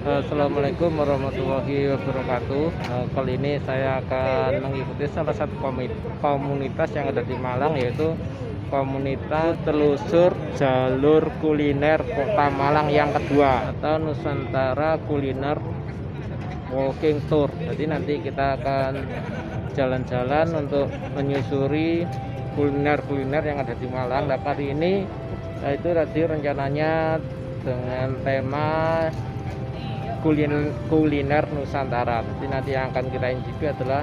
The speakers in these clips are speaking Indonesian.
Assalamualaikum warahmatullahi wabarakatuh. Kali ini saya akan mengikuti salah satu komunitas yang ada di Malang, yaitu komunitas telusur jalur kuliner Kota Malang yang kedua, atau Nusantara Kuliner Walking Tour. Jadi nanti kita akan jalan-jalan untuk menyusuri kuliner-kuliner yang ada di Malang. Nah, kali ini itu tadi rencananya dengan tema kuliner Nusantara. Jadi nanti yang akan kita incicipi adalah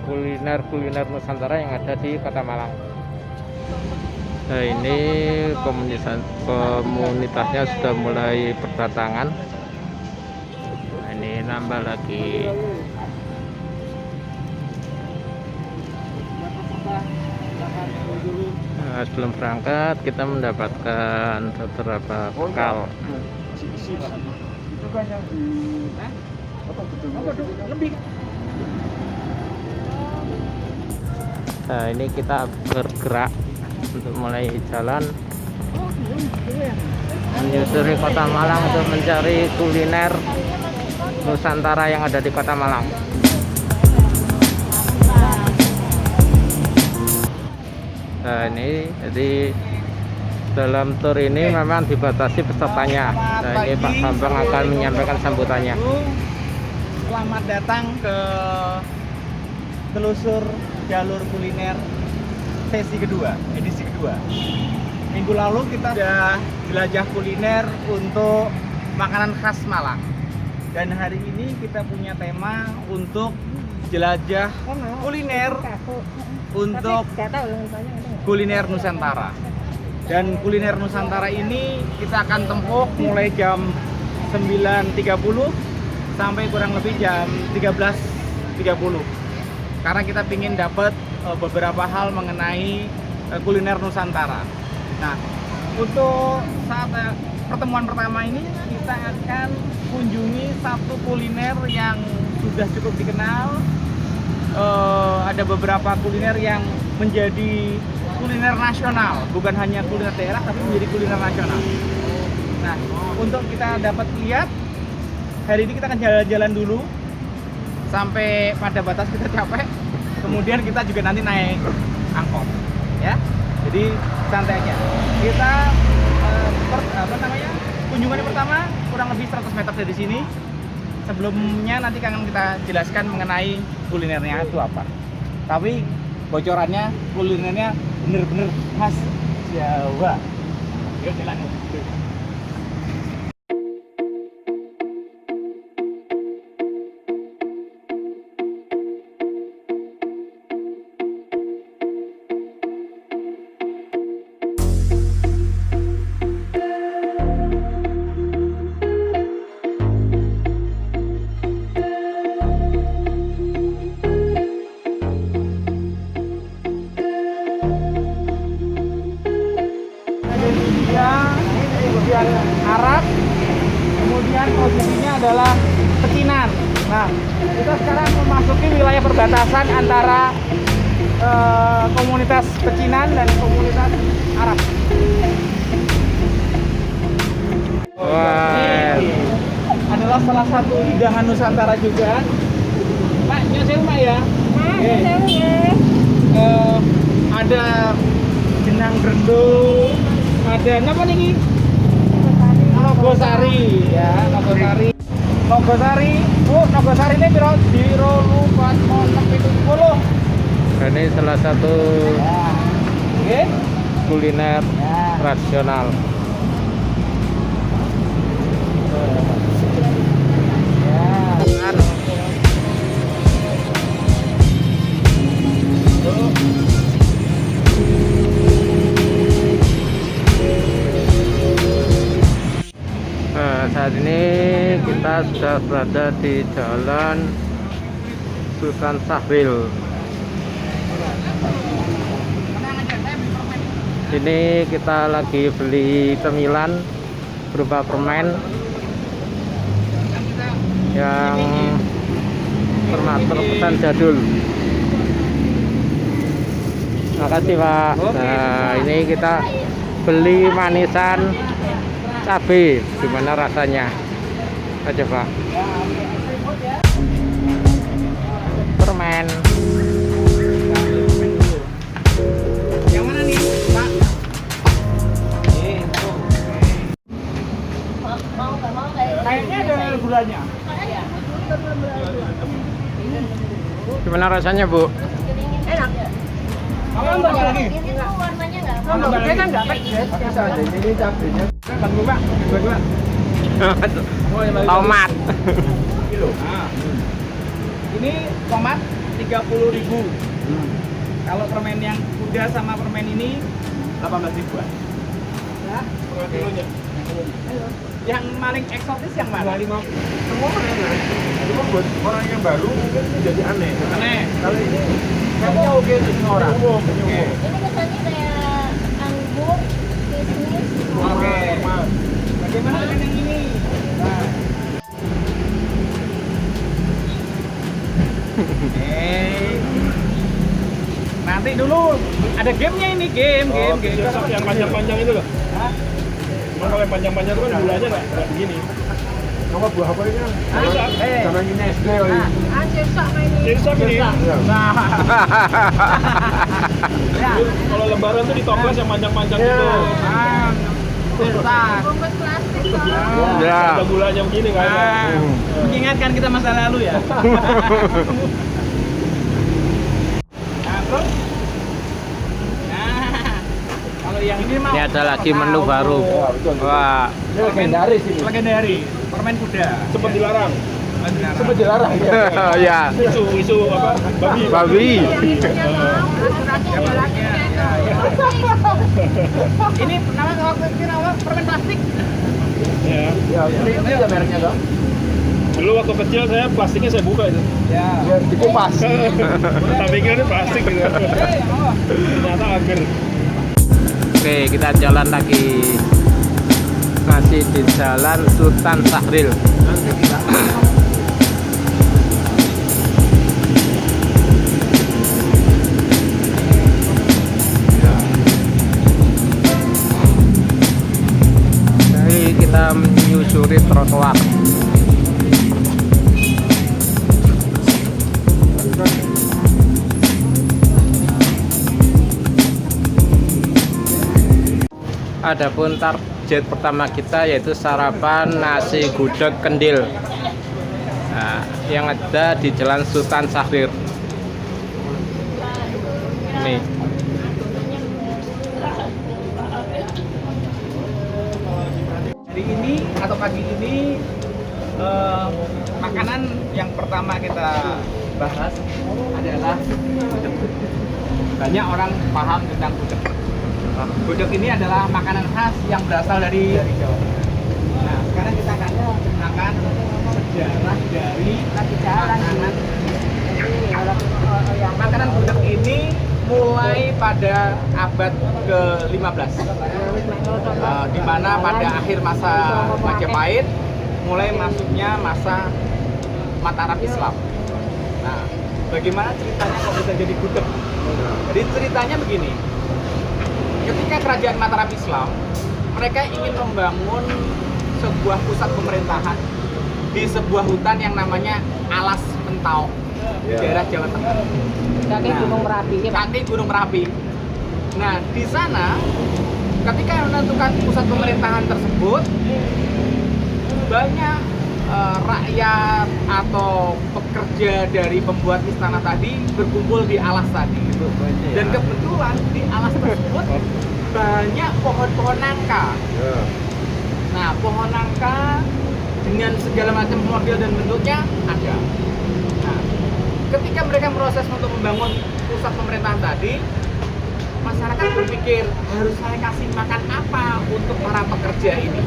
kuliner Nusantara yang ada di Kota Malang. Nah, ini komunitasnya sudah mulai berdatangan. Nah, ini nambah lagi. Nah, sebelum berangkat kita mendapatkan beberapa bekal. Nah, ini kita bergerak untuk mulai jalan menyusuri Kota Malang untuk mencari kuliner Nusantara yang ada di Kota Malang. Nah, ini jadi dalam tour ini memang dibatasi pesertanya. Nah, ini Pak Bambang akan menyampaikan sambutannya. Selamat datang ke telusur jalur kuliner sesi kedua, edisi kedua. Minggu lalu kita sudah jelajah kuliner untuk makanan khas Malang. Dan hari ini kita punya tema untuk jelajah kuliner untuk kuliner Nusantara. Dan kuliner Nusantara ini kita akan tempuh mulai jam 9.30 sampai kurang lebih jam 13.30. Karena kita ingin dapat beberapa hal mengenai kuliner Nusantara. Nah, untuk saat pertemuan pertama ini kita akan kunjungi satu kuliner yang sudah cukup dikenal. Ada beberapa kuliner yang menjadi kuliner nasional, bukan hanya kuliner daerah tapi menjadi kuliner nasional. Nah, untuk kita dapat lihat, hari ini kita akan jalan-jalan dulu sampai pada batas kita capek, kemudian kita juga nanti naik angkot, ya. Jadi santai aja. Kita kunjungan yang pertama kurang lebih 100 meter dari sini. Sebelumnya nanti akan kita jelaskan mengenai kulinernya itu apa. Tapi bocorannya kulinernya bener-bener khas Jawa. Yuk jalan. Kemudian Arab, kemudian posisinya adalah pecinan. Nah, kita sekarang memasuki wilayah perbatasan antara komunitas pecinan dan komunitas Arab. Wah, Ini adalah salah satu hidangan Nusantara juga. Pak, nyusul Pak ya. Ada jenang brendo, ada apa nih? Nogosari ya, Nogosari. Nogosari ini biro lupat monek itu 10. ini salah satu Ya. kuliner Ya. tradisional. Ya. Nah, saat ini kita sudah berada di Jalan Sultan Syahrir. Ini kita lagi beli cemilan berupa permen yang terkesan jadul. Makasih Pak. Nah, ini kita beli manisan cabai, gimana rasanya? aja Pak. Permen. Yang mana nih, Pak? Kayaknya ada gulanya. Gimana rasanya Bu? Enak. Kamu nambah lagi? Ini tuh warnanya nggak. Nambah lagi kan nggak pedes. Bisa aja. Ini cabenya. Kan Pak, dua-dua. Tomat. Kilo. Nah. Ini tomat 30.000. Kalau permen yang kuda sama permen ini 18 ribuan. Ya, per kilonya. Yang paling eksotis yang mana? Semua enak. Cuma buat orang yang baru mungkin jadi aneh. Aneh. Kalau ini kayaknya oke untuk semua orang. Umum. Oke. Ini kesannya kayak anggur, kismis. Oke. Bagaimana dengan yang ini? Nah. Nanti dulu ada gamenya ini, game. Yang panjang-panjang itu loh. Hah? Cuma kalau yang panjang-panjang itu kan gulanya nggak begini. Nama buah apa ini? Sama ini SD. Cirsak ini. Cirsak ini. Nah. Ya. Kalau lebaran tuh ditoples yang panjang-panjang Ya. itu. Ah. Cirsak. Bungkus plastik loh. Ya. Ada gulanya begini kan. Mengingatkan kita masa lalu ya. Nah, terus? Nah, kalau yang ini mau. Ini ada lagi menu baru. Wah, Ini legendaris ini. Legendaris, permen kuda. Sempat dilarang. Sempat Sempat dilarang ya. ya. Isu apa? Babi. Babi. Ini nama waktu itu nama permen plastik. Ya. Ya, ini ada mereknya dong. Dulu waktu kecil saya plastiknya saya buka itu. Ya. Dikupas. Tak pikir ini plastik gitu. Ternyata agar. Oke, kita jalan lagi. Masih di Jalan Sultan Syahrir. Jadi kita menyusuri trotoar. Adapun target pertama kita yaitu sarapan nasi gudeg kendil. Nah, yang ada di Jalan Sultan Syahrir. Nih. Hari ini atau pagi ini makanan yang pertama kita bahas adalah gudeg. Banyak orang paham tentang gudeg. Gudeg ini adalah makanan khas yang berasal dari Jawa. Nah, sekarang kita akan menggunakan sejarah dari makanan gudeg ini mulai pada abad ke-15 di mana pada akhir masa Majapahit mulai masuknya masa Mataram Islam. Nah, bagaimana ceritanya kok bisa jadi gudeg? Jadi ceritanya begini. Ketika kerajaan Mataram Islam, mereka ingin membangun sebuah pusat pemerintahan di sebuah hutan yang namanya Alas Mentau di daerah Jawa Tengah. Kaki Gunung Merapi. Kaki Gunung Merapi. Nah, di sana ketika menentukan pusat pemerintahan tersebut, banyak rakyat atau pekerja dari pembuat istana tadi berkumpul di alas tadi. Dan kebetulan di alas tersebut banyak pohon-pohon nangka. Nah, pohon nangka dengan segala macam model dan bentuknya ada. Nah, ketika mereka proses untuk membangun pusat pemerintahan tadi, masyarakat berpikir harus saya kasih makan apa untuk para pekerja ini.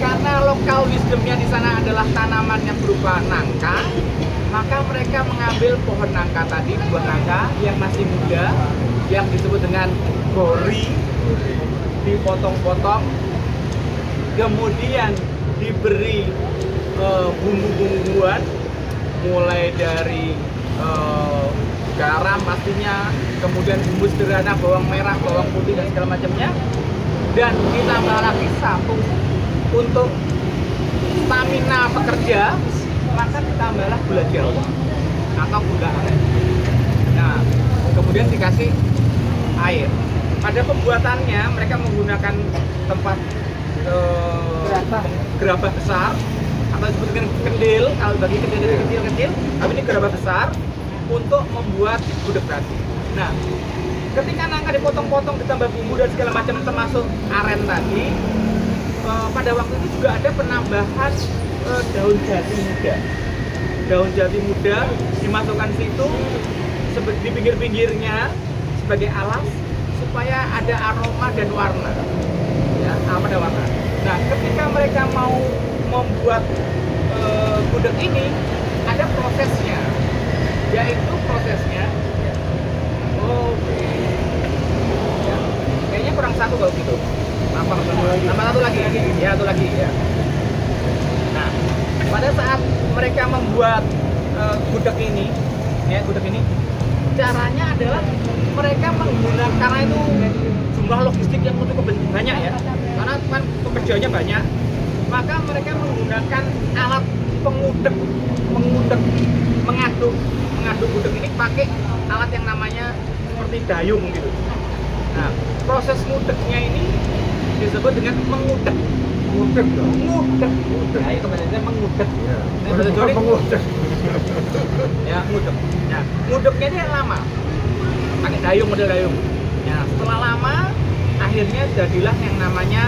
Karena lokal wisdomnya di sana adalah tanaman yang berupa nangka, maka mereka mengambil pohon nangka tadi, buah nangka yang masih muda, yang disebut dengan gori, dipotong-potong, kemudian diberi bumbu-bumbuan, mulai dari garam pastinya, kemudian bumbu sederhana, bawang merah, bawang putih dan segala macamnya, dan ditambah lagi satu untuk stamina pekerja, maka ditambahlah gula jawa atau gula aren. Nah, kemudian dikasih air. Pada pembuatannya mereka menggunakan tempat gerabah besar atau disebut dengan kendil. Kalau bagi kendil itu kecil-kecil, tapi ini gerabah besar untuk membuat gudeg tadi. Nah, ketika nangka dipotong-potong ditambah bumbu dan segala macam termasuk aren tadi, pada waktu itu juga ada penambahan daun jati muda. Daun jati muda dimasukkan situ di pinggir-pinggirnya sebagai alas supaya ada aroma dan warna. Ya, aroma dan warna. Nah, ketika mereka mau membuat gudeg ini ada prosesnya, yaitu prosesnya. Ya, kayaknya kurang satu kalau gitu. Tambah satu lagi. Ya, satu lagi ya. Nah, pada saat mereka membuat gudeg ini, caranya adalah mereka menggunakan, karena itu jumlah logistik yang cukup banyak ya, karena kan pekerjaannya banyak, maka mereka menggunakan alat mengaduk gudeg ini pakai alat yang namanya seperti dayung gitu. Nah, proses ngudeknya ini disebut dengan mengudek. Ngudek. Nah, itu maksudnya mengudek. Ya. Mengudek. Ya, ngudek. Nah, ngudeknya ini lama. Pakai dayung, model dayung. Nah, setelah lama akhirnya jadilah yang namanya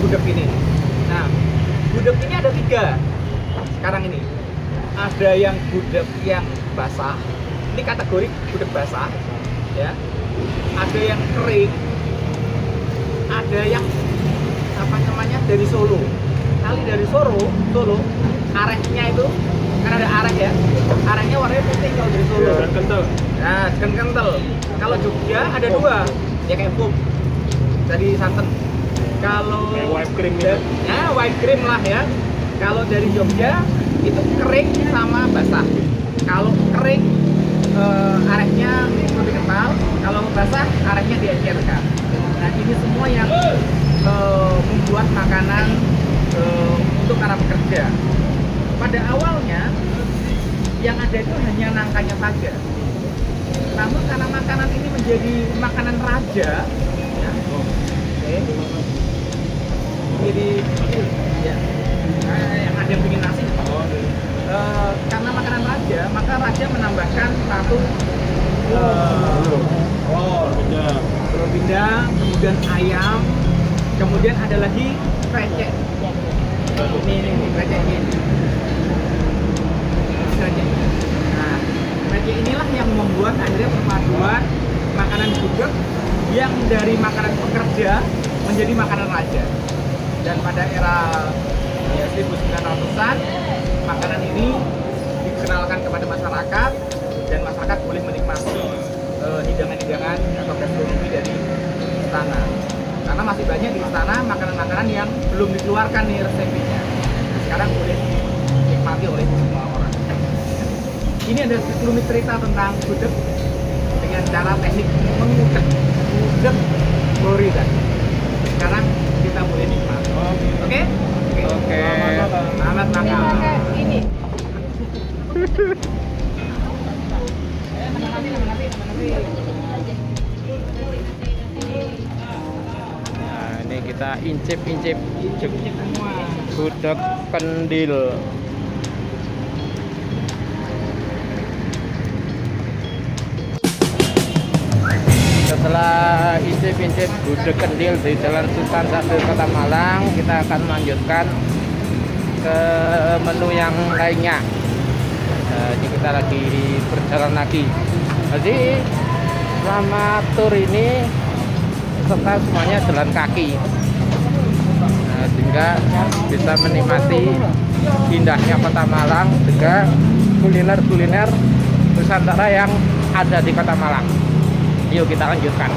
gudeg ini. Nah, gudeg ini ada 3 sekarang ini. Ada yang gudeg yang basah. Ini kategori gudeg basah, ya. Ada yang kering. Ada yang apa namanya dari Solo. Kali dari Solo, arehnya itu kan ada areh ya. Arehnya warnanya putih kalau dari Solo. Dan kental. Nah, kental. Kalau Jogja ada 2, ya kayak pop dari santan. Kalau Kayak whipped cream gitu. Ya, whipped cream lah ya. Kalau dari Jogja itu kering sama basah. Kalau kering arehnya lebih kental, kalau basah arehnya diencerkan. Nah, ini semua yang membuat makanan untuk para pekerja. Pada awalnya yang ada itu hanya nangkanya saja. Namun karena makanan ini menjadi makanan raja, ya, jadi ya, yang ada yang bikin nasi. Karena makanan raja, maka raja menambahkan satu telur pindang, kemudian ayam, kemudian ada lagi krecek. Ini kreceknya ini. Krecek. Nah, krecek inilah yang membuat akhirnya perpaduan makanan gudeg yang dari makanan pekerja menjadi makanan raja. Dan pada era 1900-an makanan ini dikenalkan kepada masyarakat dan masyarakat boleh menikmati hidangan-hidangan atau gastronomi dari istana. Karena masih banyak di istana makanan-makanan yang belum dikeluarkan nih resepnya. Nah, sekarang boleh dinikmati oleh semua orang. Ini ada sekelumit cerita tentang gudeg dengan cara teknik mengudek gori tadi. Sekarang kita boleh nikmati. Oke? Oke. Selamat Ini makan. pakai ini. Nah, ini kita incip Semua. gudeg kendil. Setelah incip gudeg kendil di Jalan Sultan Syahrir Kota Malang, kita akan melanjutkan ke menu yang lainnya. Jadi kita lagi berjalan lagi. Jadi selama tur ini peserta semuanya jalan kaki, sehingga bisa menikmati indahnya Kota Malang dengan kuliner-kuliner Nusantara yang ada di Kota Malang. Yuk kita lanjutkan.